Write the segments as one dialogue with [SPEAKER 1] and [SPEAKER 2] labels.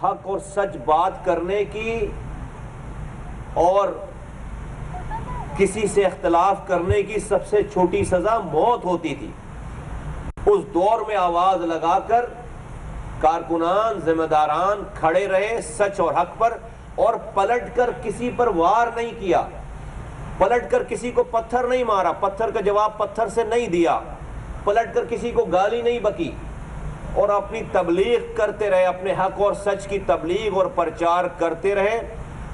[SPEAKER 1] حق اور سچ بات کرنے کی اور کسی سے اختلاف کرنے کی سب سے چھوٹی سزا موت ہوتی تھی۔ اس دور میں آواز لگا کر کارکنان، ذمہ داران کھڑے رہے سچ اور حق پر، اور پلٹ کر کسی پر وار نہیں کیا، پلٹ کر کسی کو پتھر نہیں مارا، پتھر کا جواب پتھر سے نہیں دیا، پلٹ کر کسی کو گالی نہیں بکی، اور اپنی تبلیغ کرتے رہے، اپنے حق اور سچ کی تبلیغ اور پرچار کرتے رہے۔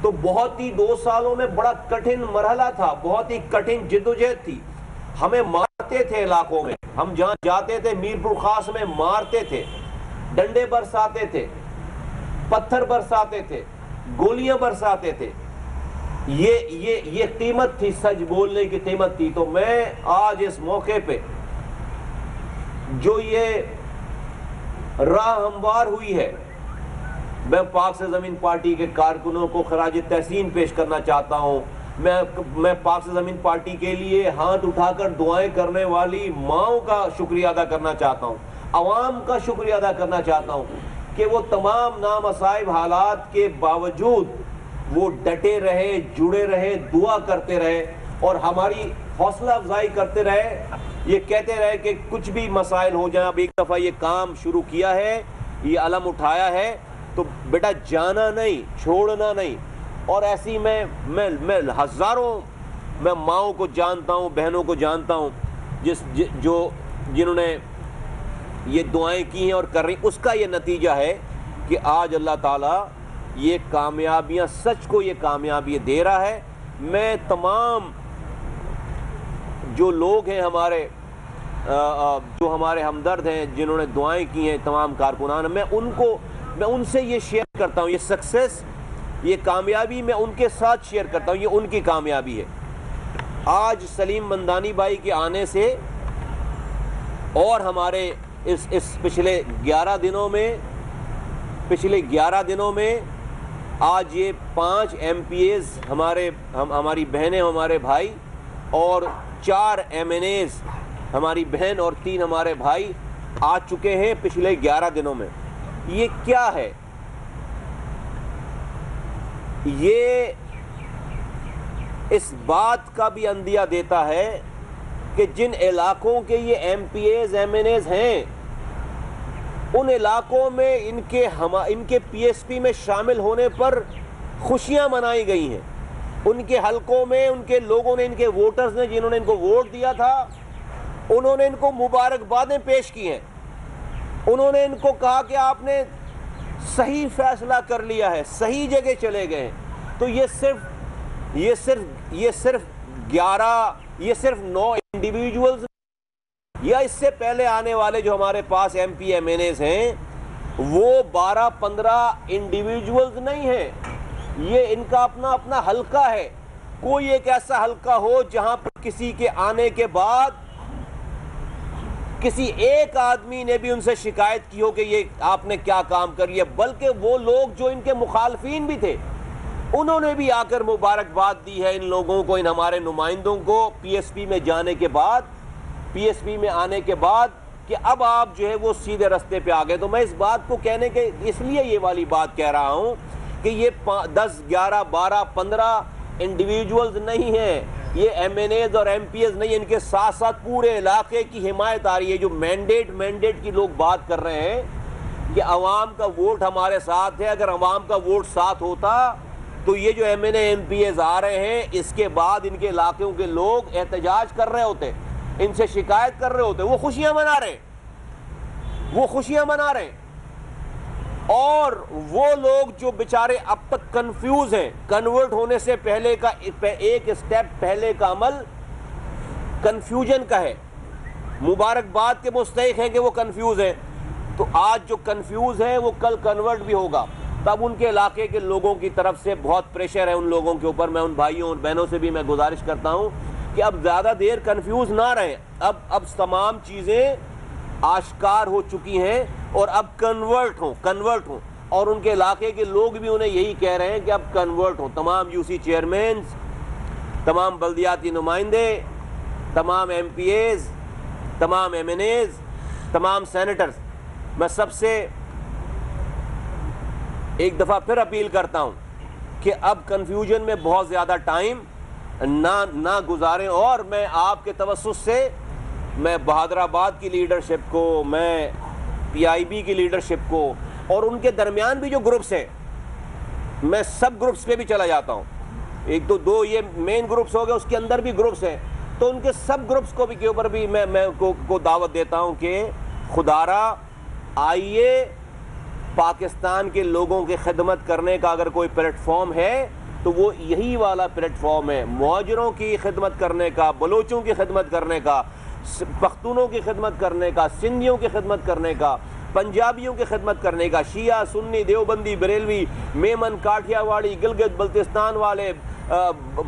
[SPEAKER 1] تو بہت ہی 2 سالوں میں بڑا کٹھن مرحلہ تھا، بہت ہی کٹھن جدوجہد تھی۔ ہمیں مارتے تھے علاقوں میں، ہم جہاں جاتے تھے میرپور خاص میں مارتے تھے، ڈنڈے برساتے تھے، پتھر برساتے تھے، گولیاں برساتے تھے۔ یہ قیمت تھی، سچ بولنے کی قیمت تھی۔ تو میں آج اس موقع پہ جو یہ راہ ہموار ہوئی ہے، میں پاک سے زمین پارٹی کے کارکنوں کو خراج تحسین پیش کرنا چاہتا ہوں۔ میں پاک سے زمین پارٹی کے لیے ہاتھ اٹھا کر دعائیں کرنے والی ماؤں کا شکریہ ادا کرنا چاہتا ہوں، عوام کا شکریہ ادا کرنا چاہتا ہوں کہ وہ تمام نامصائب حالات کے باوجود وہ ڈٹے رہے، جڑے رہے، دعا کرتے رہے اور ہماری حوصلہ افزائی کرتے رہے، یہ کہتے رہے کہ کچھ بھی مسائل ہو جائیں، اب ایک دفعہ یہ کام شروع کیا ہے، یہ علم اٹھایا ہے تو بیٹا جانا نہیں، چھوڑنا نہیں۔ اور ایسی میں ہزاروں میں ماؤں کو جانتا ہوں، بہنوں کو جانتا ہوں جنہوں نے یہ دعائیں کی ہیں اور کر رہی، اس کا یہ نتیجہ ہے کہ آج اللہ تعالیٰ یہ کامیابیاں، سچ کو یہ کامیابی دے رہا ہے۔ میں تمام جو لوگ ہیں ہمارے جو ہمارے ہمدرد ہیں، جنہوں نے دعائیں کی ہیں، تمام کارکنان، میں ان سے یہ شیئر کرتا ہوں، یہ سکسیس، یہ کامیابی میں ان کے ساتھ شیئر کرتا ہوں، یہ ان کی کامیابی ہے۔ آج سلیم مندانی بھائی کے آنے سے اور ہمارے اس پچھلے 11 دنوں میں آج یہ 5 ایم پی ایز ہماری بہنیں، ہمارے بھائی، اور 4 ایم این ایز ہماری بہن اور 3 ہمارے بھائی آ چکے ہیں پچھلے 11 دنوں میں۔ یہ کیا ہے؟ یہ اس بات کا بھی اندیہ دیتا ہے کہ جن علاقوں کے یہ MPAs, M N as ہیں، ان علاقوں میں ان کے پی ایس پی میں شامل ہونے پر خوشیاں منائی گئی ہیں۔ ان کے حلقوں میں ان کے لوگوں نے، ان کے ووٹرز نے، جنہوں نے ان کو ووٹ دیا تھا، انہوں نے ان کو مبارکبادیں پیش کی ہیں۔ انہوں نے ان کو کہا کہ آپ نے صحیح فیصلہ کر لیا ہے، صحیح جگہ چلے گئے ہیں۔ تو یہ صرف 9 انڈیویجولز یا اس سے پہلے آنے والے جو ہمارے پاس M P M N as ہیں وہ 12-15 انڈیویجولز نہیں ہیں، یہ ان کا اپنا حلقہ ہے۔ کوئی ایک ایسا حلقہ ہو جہاں پر کسی کے آنے کے بعد کسی ایک آدمی نے بھی ان سے شکایت کی ہو کہ یہ آپ نے کیا کام کر لیا، بلکہ وہ لوگ جو ان کے مخالفین بھی تھے انہوں نے بھی آ کر مبارکباد دی ہے ان لوگوں کو، ان ہمارے نمائندوں کو پی ایس پی میں جانے کے بعد، پی ایس پی میں آنے کے بعد، کہ اب آپ جو ہے وہ سیدھے رستے پہ آ گئے۔ تو میں اس بات کو کہنے کے اس لیے یہ والی بات کہہ رہا ہوں کہ یہ 10, 11, 12, 15 انڈیویجولز نہیں ہیں، یہ ایم این ایز اور ایم پی ایز نہیں، ان کے ساتھ ساتھ پورے علاقے کی حمایت آ رہی ہے۔ جو مینڈیٹ کی لوگ بات کر رہے ہیں کہ عوام کا ووٹ ہمارے ساتھ ہے، اگر عوام کا ووٹ ساتھ ہوتا تو یہ جو MNA, MPAs آ رہے ہیں، اس کے بعد ان کے علاقوں کے لوگ احتجاج کر رہے ہوتے، ان سے شکایت کر رہے ہوتے، وہ خوشیاں منا رہے ہیں۔ اور وہ لوگ جو بیچارے اب تک کنفیوز ہیں، کنورٹ ہونے سے پہلے کا ایک سٹیپ پہلے کا عمل کنفیوژن کا ہے، مبارکباد کے مستحق ہیں کہ وہ کنفیوز ہیں۔ تو آج جو کنفیوز ہیں وہ کل کنورٹ بھی ہوگا، تب ان کے علاقے کے لوگوں کی طرف سے بہت پریشر ہے ان لوگوں کے اوپر۔ میں ان بھائیوں اور بہنوں سے بھی میں گزارش کرتا ہوں کہ اب زیادہ دیر کنفیوز نہ رہیں، اب تمام چیزیں آشکار ہو چکی ہیں اور اب کنورٹ ہوں، اور ان کے علاقے کے لوگ بھی انہیں یہی کہہ رہے ہیں کہ اب کنورٹ ہوں۔ تمام یو سی چیئرمینز، تمام بلدیاتی نمائندے، تمام ایم پی ایز، تمام ایم این ایز، تمام سینیٹرز، میں سب سے ایک دفعہ پھر اپیل کرتا ہوں کہ اب کنفیوژن میں بہت زیادہ ٹائم نہ گزاریں، اور میں آپ کے توسط سے میں بہادر آباد کی لیڈرشپ کو، میں پی آئی بی کی لیڈرشپ کو، اور ان کے درمیان بھی جو گروپس ہیں، میں سب گروپس پہ بھی چلا جاتا ہوں. ایک تو دو یہ مین گروپس ہو گئے، اس کے اندر بھی گروپس ہیں، تو ان کے سب گروپس کو بھی کے اوپر بھی میں کو دعوت دیتا ہوں کہ خدارا آئیے، پاکستان کے لوگوں کی خدمت کرنے کا اگر کوئی پلیٹ فارم ہے تو وہ یہی والا پلیٹ فارم ہے، مہاجروں کی خدمت کرنے کا، بلوچوں کی خدمت کرنے کا، پختونوں کی خدمت کرنے کا، سندھیوں کی خدمت کرنے کا، پنجابیوں کی خدمت کرنے کا، شیعہ، سنی، دیوبندی، بریلوی، میمن، کاٹھیا واڑی، گلگت بلتستان والے،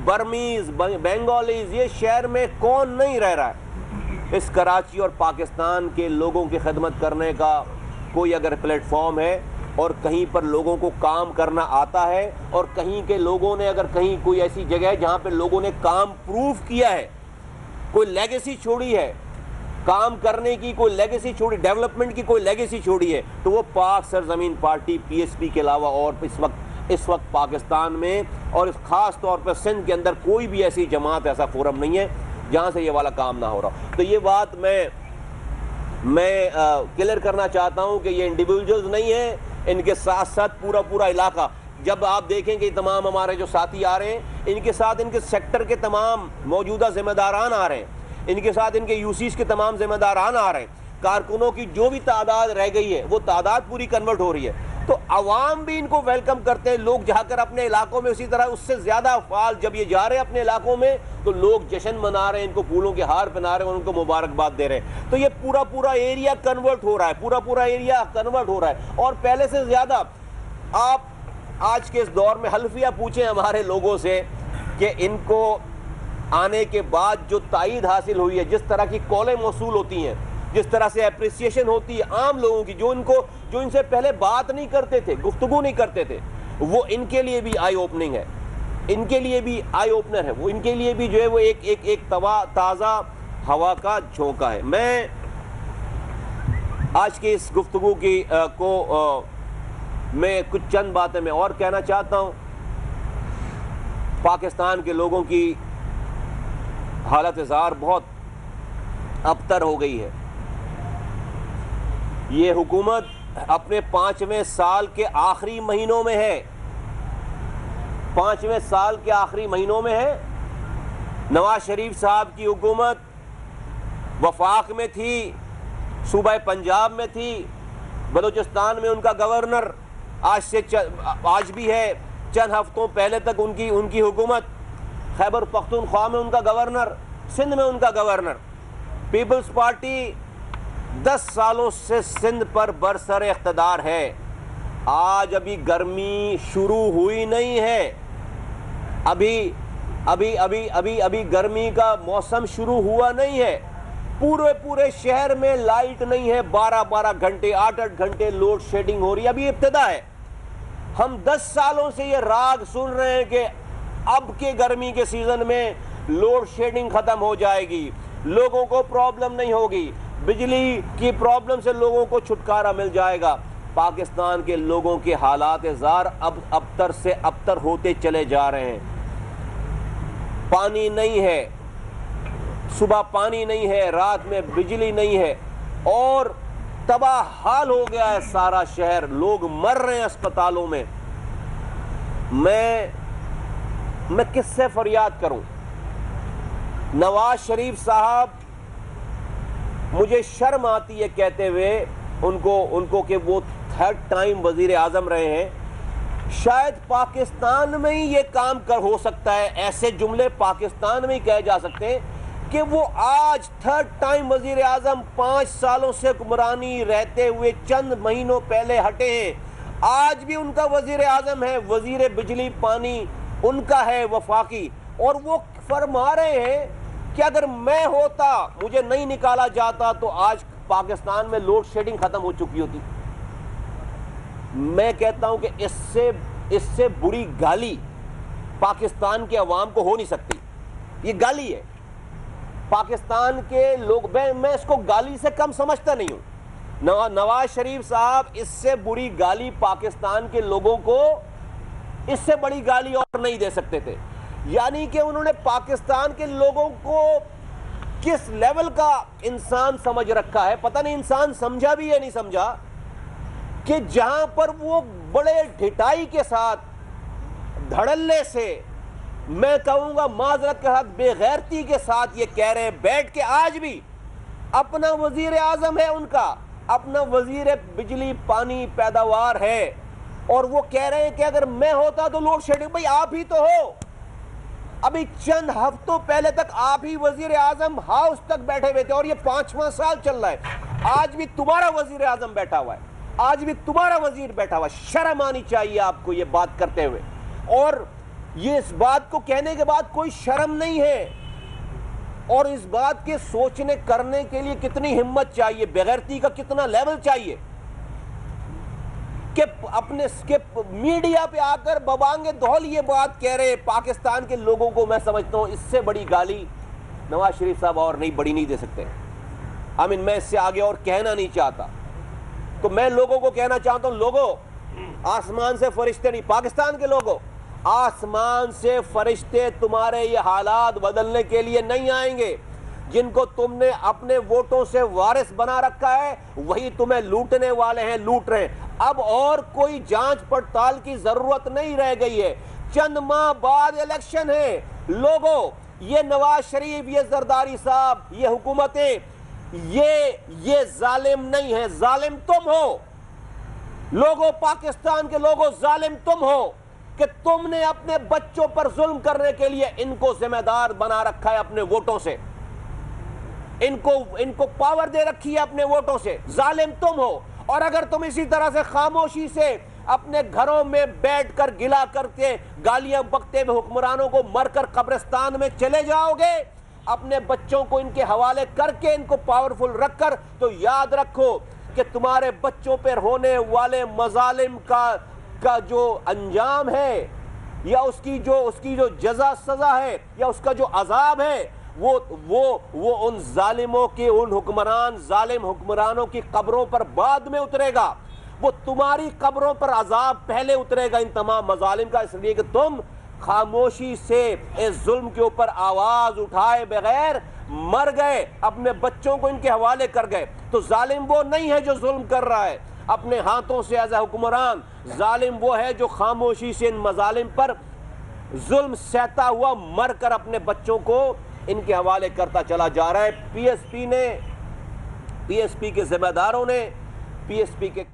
[SPEAKER 1] برمیز، بنگالیز، یہ شہر میں کون نہیں رہ رہا ہے؟ اس کراچی اور پاکستان کے لوگوں کی خدمت کرنے کا کوئی اگر پلیٹ فارم ہے، اور کہیں پر لوگوں کو کام کرنا آتا ہے، اور کہیں کے لوگوں نے اگر کہیں کوئی ایسی جگہ ہے جہاں پہ لوگوں نے کام پروف کیا ہے، کوئی لیگیسی چھوڑی ہے، کام کرنے کی کوئی لیگیسی چھوڑی، ڈیولپمنٹ کی کوئی لیگیسی چھوڑی ہے، تو وہ پاک سرزمین پارٹی پی ایس پی کے علاوہ اور اس وقت پاکستان میں اور خاص طور پر سندھ کے اندر کوئی بھی ایسی جماعت، ایسا فورم نہیں ہے جہاں سے یہ والا کام نہ ہو رہا. تو یہ بات میں کلیئر کرنا چاہتا ہوں کہ یہ انڈیویجولز نہیں ہیں، ان کے ساتھ ساتھ پورا علاقہ. جب آپ دیکھیں کہ تمام ہمارے جو ساتھی آ رہے ہیں، ان کے ساتھ ان کے سیکٹر کے تمام موجودہ ذمہ داران آ رہے ہیں، ان کے ساتھ ان کے یو سیز کے تمام ذمہ داران آ رہے ہیں، کارکنوں کی جو بھی تعداد رہ گئی ہے وہ تعداد پوری کنورٹ ہو رہی ہے، تو عوام بھی ان کو ویلکم کرتے ہیں. لوگ جا کر اپنے علاقوں میں اسی طرح اس سے زیادہ افعال جب یہ جا رہے ہیں اپنے علاقوں میں، تو لوگ جشن منا رہے ہیں، ان کو پھولوں کے ہار پہنا رہے ہیں، ان کو مبارکباد دے رہے ہیں. تو یہ پورا ایریا کنورٹ ہو رہا ہے، پورا ایریا کنورٹ ہو رہا ہے. اور پہلے سے زیادہ آپ آج کے اس دور میں حلفیہ پوچھیں ہمارے لوگوں سے کہ ان کو آنے کے بعد جو تائید حاصل ہوئی ہے، جس طرح کی کالیں موصول ہوتی ہیں، جس طرح سے اپریسیشن ہوتی ہے عام لوگوں کی، جو ان سے پہلے بات نہیں کرتے تھے، گفتگو نہیں کرتے تھے، وہ ان کے لیے بھی آئی اوپننگ ہے، ان کے لیے بھی آئی اوپنر ہے، وہ ان کے لیے بھی جو ہے وہ ایک تازہ ہوا کا جھونکا ہے. میں آج کی اس گفتگو کی میں کچھ چند باتیں میں اور کہنا چاہتا ہوں. پاکستان کے لوگوں کی حالت زار بہت ابتر ہو گئی ہے. یہ حکومت اپنے 5ویں سال کے آخری مہینوں میں ہے، 5ویں سال کے آخری مہینوں میں ہے. نواز شریف صاحب کی حکومت وفاق میں تھی، صوبہ پنجاب میں تھی، بلوچستان میں ان کا گورنر آج بھی ہے، چند ہفتوں پہلے تک ان کی حکومت، خیبر پختونخوا میں ان کا گورنر، سندھ میں ان کا گورنر. پیپلز پارٹی 10 سالوں سے سندھ پر برسر اقتدار ہے. آج ابھی گرمی شروع ہوئی نہیں ہے، ابھی گرمی کا موسم شروع ہوا نہیں ہے. پورے شہر میں لائٹ نہیں ہے، 12 گھنٹے 8 گھنٹے لوڈ شیڈنگ ہو رہی ہے. ابھی ابتدا ہے. ہم 10 سالوں سے یہ راگ سن رہے ہیں کہ اب کے گرمی کے سیزن میں لوڈ شیڈنگ ختم ہو جائے گی، لوگوں کو پرابلم نہیں ہوگی، بجلی کی پرابلم سے لوگوں کو چھٹکارا مل جائے گا. پاکستان کے لوگوں کے حالات زار اب ابتر سے ابتر ہوتے چلے جا رہے ہیں. پانی نہیں ہے، صبح پانی نہیں ہے، رات میں بجلی نہیں ہے، اور تباہ حال ہو گیا ہے سارا شہر. لوگ مر رہے ہیں اسپتالوں میں. میں کس سے فریاد کروں؟ نواز شریف صاحب، مجھے شرم آتی ہے کہتے ہوئے ان کو کہ وہ 3rd ٹائم وزیر اعظم رہے ہیں. شاید پاکستان میں ہی یہ کام ہو سکتا ہے، ایسے جملے پاکستان میں ہی کہے جا سکتے ہیں کہ وہ آج 3rd ٹائم وزیر اعظم 5 سالوں سے حکمرانی رہتے ہوئے چند مہینوں پہلے ہٹے ہیں. آج بھی ان کا وزیر اعظم ہے، وزیر بجلی پانی ان کا ہے وفاقی، اور وہ فرما رہے ہیں کہ اگر میں ہوتا، مجھے نہیں نکالا جاتا تو آج پاکستان میں لوڈ شیڈنگ ختم ہو چکی ہوتی. میں کہتا ہوں کہ اس سے بری گالی پاکستان کے عوام کو ہو نہیں سکتی. یہ گالی ہے. پاکستان کے لوگ، میں اس کو گالی سے کم سمجھتا نہیں ہوں. نواز شریف صاحب اس سے بری گالی پاکستان کے لوگوں کو اس سے بڑی گالی اور نہیں دے سکتے تھے. یعنی کہ انہوں نے پاکستان کے لوگوں کو کس لیول کا انسان سمجھ رکھا ہے, پتہ نہیں انسان سمجھا بھی یا نہیں سمجھا, کہ جہاں پر وہ بڑے ڈھٹائی کے ساتھ, دھڑلے سے, میں کہوں گا معذرت کے ساتھ بے غیرتی کے ساتھ یہ کہہ رہے ہیں بیٹھ کے, آج بھی اپنا وزیر اعظم ہے ان کا, اپنا وزیر بجلی پانی پیداوار ہے, اور وہ کہہ رہے ہیں کہ اگر میں ہوتا تو لوڈ شیڈنگ. بھئی آپ ہی تو ہو, ابھی چند ہفتوں پہلے تک آپ ہی وزیر اعظم ہاؤس تک بیٹھے ہوئے تھے, اور یہ 5واں سال چل رہا ہے. آج بھی تمہارا وزیر اعظم بیٹھا ہوا ہے, آج بھی تمہارا وزیر بیٹھا ہوا ہے. شرم آنی چاہیے آپ کو یہ بات کرتے ہوئے, اور یہ اس بات کو کہنے کے بعد کوئی شرم نہیں ہے, اور اس بات کے سوچنے کرنے کے لیے کتنی ہمت چاہیے, بغیرتی کا کتنا لیول چاہیے, کہ اپنے میڈیا پہ آ کر ببانگے دھول یہ بات کہہ رہے پاکستان کے لوگوں کو. میں سمجھتا ہوں اس سے بڑی گالی نواز شریف صاحب اور نہیں بڑی نہیں دے سکتے. میں اس سے آگے اور کہنا نہیں چاہتا. تو میں لوگوں کو کہنا چاہتا ہوں, لوگوں, آسمان سے فرشتے نہیں, پاکستان کے لوگوں, آسمان سے فرشتے تمہارے یہ حالات بدلنے کے لیے نہیں آئیں گے. جن کو تم نے اپنے ووٹوں سے وارث بنا رکھا ہے وہی تمہیں لوٹنے والے ہیں, لوٹ رہے ہیں. اب اور کوئی جانچ پڑتال کی ضرورت نہیں رہ گئی ہے. چند ماہ بعد الیکشن ہے. لوگوں, یہ نواز شریف, یہ زرداری صاحب, یہ حکومتیں, یہ ظالم نہیں ہے, ظالم تم ہو. لوگوں, پاکستان کے لوگوں, ظالم تم ہو کہ تم نے اپنے بچوں پر ظلم کرنے کے لیے ان کو ذمہ دار بنا رکھا ہے اپنے ووٹوں سے, ان کو پاور دے رکھی ہے اپنے ووٹوں سے. ظالم تم ہو. اور اگر تم اسی طرح سے خاموشی سے اپنے گھروں میں بیٹھ کر گلا کرتے گالیاں بکتے ہوئے حکمرانوں کو مر کر قبرستان میں چلے جاؤ گے, اپنے بچوں کو ان کے حوالے کر کے, ان کو پاورفل رکھ کر, تو یاد رکھو کہ تمہارے بچوں پر ہونے والے مظالم کا جو انجام ہے, یا اس کی جو جزا سزا ہے, یا اس کا جو عذاب ہے, وہ ان ظالموں کی, ان ظالم حکمرانوں کی قبروں پر بعد میں اترے گا. وہ تمہاری قبروں پر عذاب پہلے اترے گا ان تمام مظالم کا, اس لیے کہ تم خاموشی سے اس ظلم کے اوپر آواز اٹھائے بغیر مر گئے, اپنے بچوں کو ان کے حوالے کر گئے. تو ظالم وہ نہیں ہے جو ظلم کر رہا ہے اپنے ہاتھوں سے ایز اے حکمران, ظالم وہ ہے جو خاموشی سے ان مظالم پر ظلم سہتا ہوا مر کر اپنے بچوں کو ان کے حوالے کرتا چلا جا رہا ہے. پی ایس پی کے ذمہ داروں نے, پی ایس پی کے